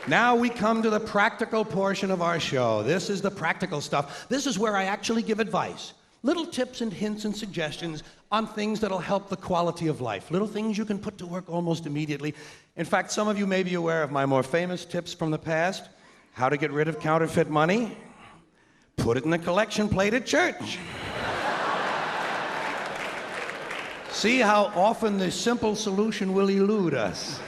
Now we come to the practical portion of our show. This is the practical stuff. This is where I actually give advice. Little tips and hints and suggestions on things that'll help the quality of life. Little things you can put to work almost immediately. In fact, some of you may be aware of my more famous tips from the past. How to get rid of counterfeit money. Put it in the collection plate at church. See how often the simple solution will elude us.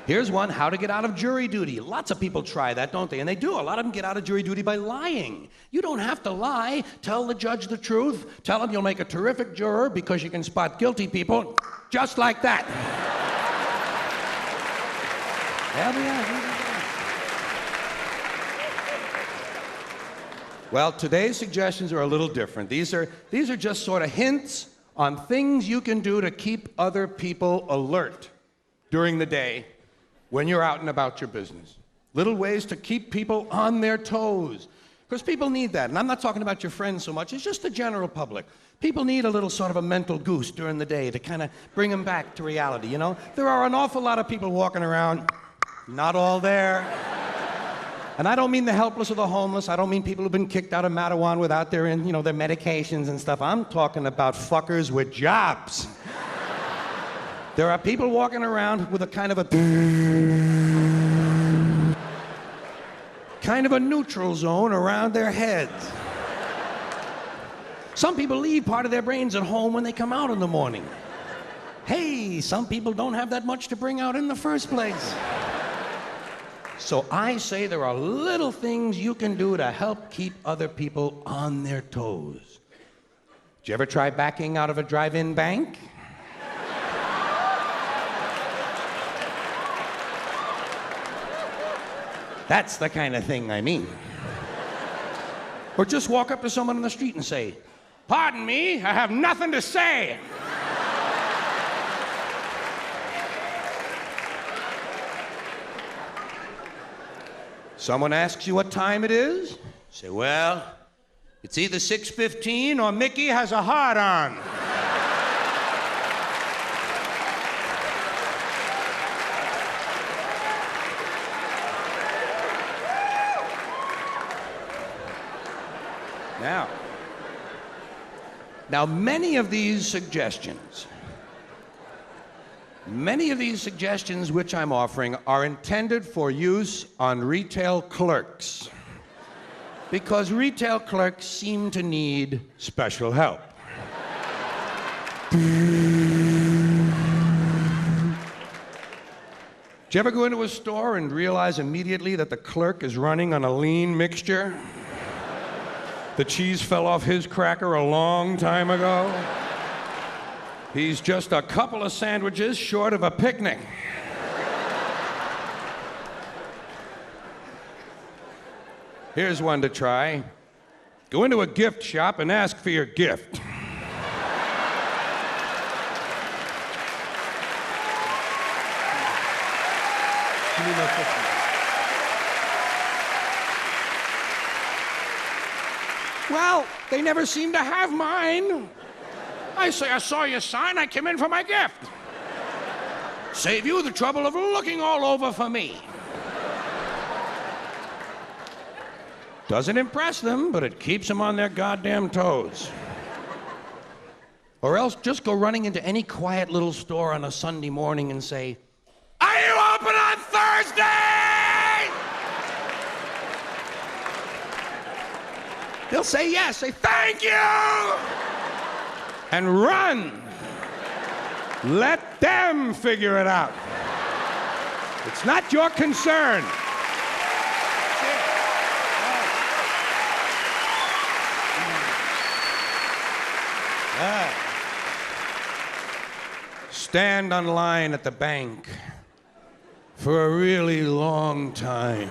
Here's one, how to get out of jury duty. Lots of people try that, don't they? And they do. A lot of them get out of jury duty by lying. You don't have to lie. Tell the judge the truth. Tell him you'll make a terrific juror because you can spot guilty people just like that. Well, today's suggestions are a little different. These are just sort of hints on things you can do to keep other people alert during the day when you're out and about your business. Little ways to keep people on their toes. Because people need that. And I'm not talking about your friends so much, it's just the general public. People need a little sort of a mental goose during the day to kind of bring them back to reality, you know? There are an awful lot of people walking around, not all there. And I don't mean the helpless or the homeless. I don't mean people who've been kicked out of Mattawan without their medications and stuff. I'm talking about fuckers with jobs. There are people walking around with a kind of a neutral zone around their heads. Some people leave part of their brains at home when they come out in the morning. Hey, some people don't have that much to bring out in the first place. So I say there are little things you can do to help keep other people on their toes. Did you ever try backing out of a drive-in bank? That's the kind of thing I mean. Or just walk up to someone on the street and say, "Pardon me, I have nothing to say." Someone asks you what time it is? Say, "Well, it's either 6:15 or Mickey has a heart on." Now, many of these suggestions which I'm offering are intended for use on retail clerks because retail clerks seem to need special help. Did you ever go into a store and realize immediately that the clerk is running on a lean mixture? The cheese fell off his cracker a long time ago. He's just a couple of sandwiches short of a picnic. Here's one to try. Go into a gift shop and ask for your gift. Well, they never seem to have mine. I say, "I saw your sign, I came in for my gift." Save you the trouble of looking all over for me. Doesn't impress them, but it keeps them on their goddamn toes. Or else just go running into any quiet little store on a Sunday morning and say, "Are you open on Thursday?" They'll say yes, say "Thank you," and run. Let them figure it out. It's not your concern. Stand on line at the bank for a really long time.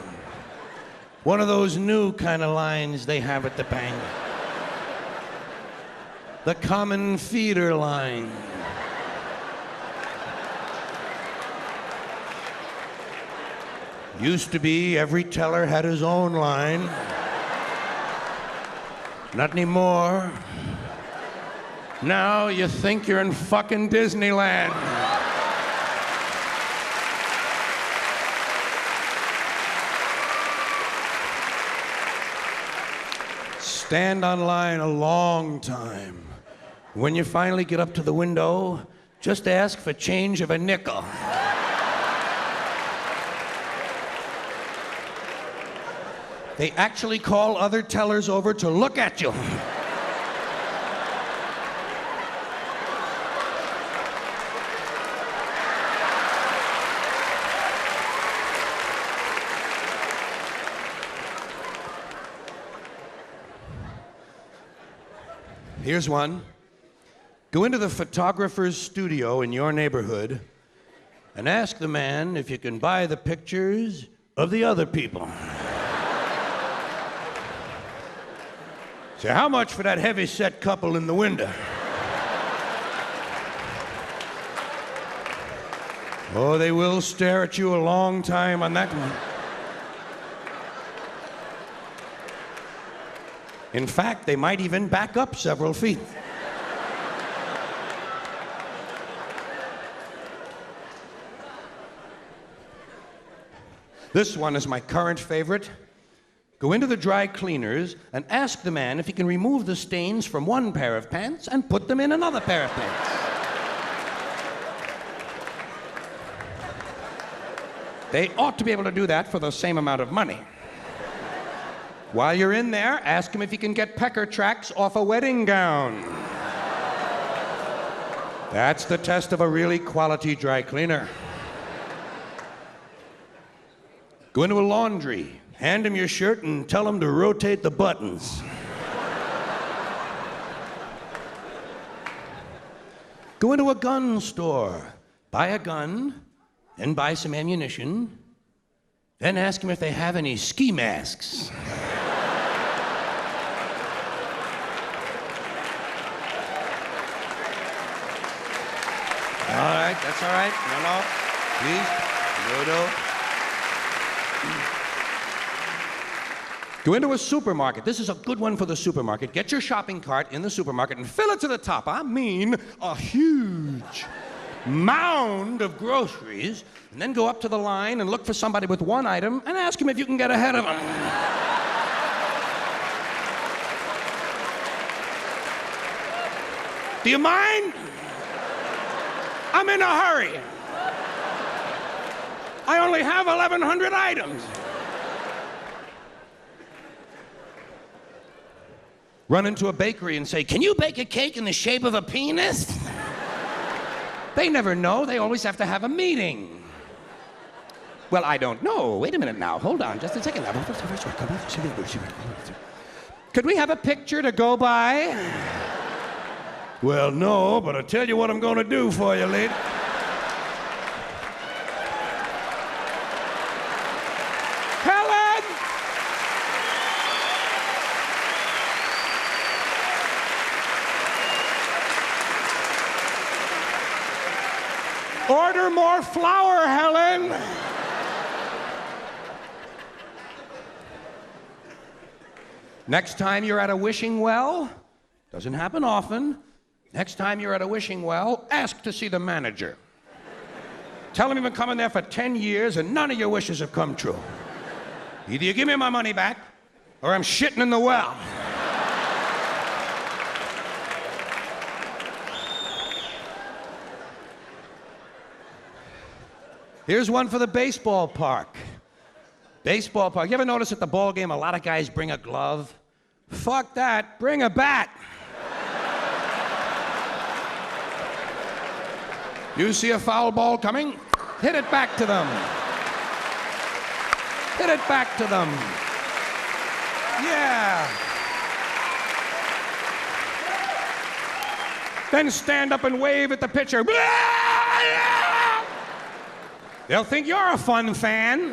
One of those new kind of lines they have at the bank. The common feeder line. Used to be every teller had his own line. Not anymore. Now you think you're in fucking Disneyland. stand on line a long time. When you finally get up to the window, just ask for change of a nickel. They actually call other tellers over to look at you. Here's one. Go into the photographer's studio in your neighborhood and ask the man if you can buy the pictures of the other people. Say, how much for that heavy-set couple in the window? Oh, they will stare at you a long time on that one. In fact, they might even back up several feet. This one is my current favorite. Go into the dry cleaners and ask the man if he can remove the stains from one pair of pants and put them in another pair of pants. They ought to be able to do that for the same amount of money. While you're in there, ask him if he can get pecker tracks off a wedding gown. That's the test of a really quality dry cleaner. Go into a laundry, hand him your shirt and tell him to rotate the buttons. Go into a gun store, buy a gun, then buy some ammunition, then ask him if they have any ski masks. All right, that's all right. No, please. No. Go into a supermarket. This is a good one for the supermarket. Get your shopping cart in the supermarket and fill it to the top. I mean, a huge mound of groceries. And then go up to the line and look for somebody with one item and ask him if you can get ahead of them. Do you mind? I'm in a hurry. I only have 1,100 items. Run into a bakery and say, can you bake a cake in the shape of a penis? They never know. They always have to have a meeting. Well, I don't know. Wait a minute now. Hold on just a second. Could we have a picture to go by? Well, no, but I'll tell you what I'm going to do for you, lady. Helen! Order more flour, Helen! Next time you're at a wishing well, doesn't happen often. Next time you're at a wishing well, ask to see the manager. Tell him you've been coming there for 10 years and none of your wishes have come true. Either you give me my money back or I'm shitting in the well. Here's one for the baseball park. Baseball park. You ever notice at the ball game a lot of guys bring a glove? Fuck that. Bring a bat. You see a foul ball coming? Hit it back to them. Hit it back to them. Yeah. Then stand up and wave at the pitcher. They'll think you're a fun fan.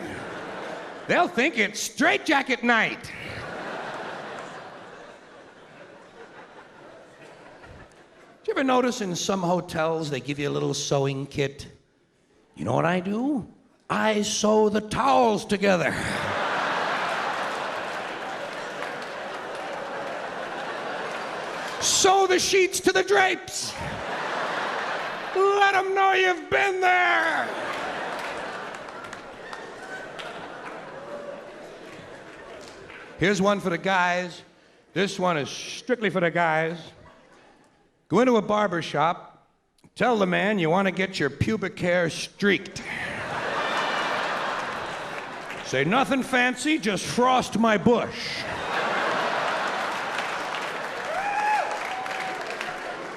They'll think it's straitjacket night. Do you ever notice in some hotels they give you a little sewing kit? You know what I do? I sew the towels together. Sew the sheets to the drapes. Let them know you've been there. Here's one for the guys. This one is strictly for the guys. Go into a barber shop, tell the man you want to get your pubic hair streaked. Say nothing fancy, just frost my bush.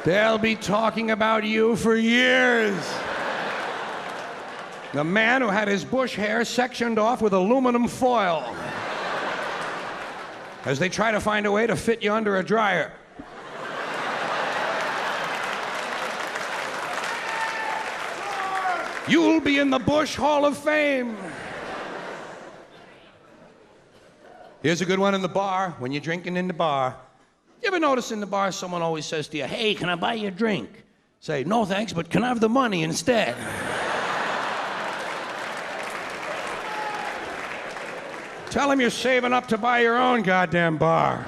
They'll be talking about you for years. The man who had his bush hair sectioned off with aluminum foil as they try to find a way to fit you under a dryer. You'll be in the Bush Hall of Fame. Here's a good one in the bar, when you're drinking in the bar. You ever notice in the bar someone always says to you, "Hey, can I buy you a drink?" Say, "No thanks, but can I have the money instead?" Tell him you're saving up to buy your own goddamn bar.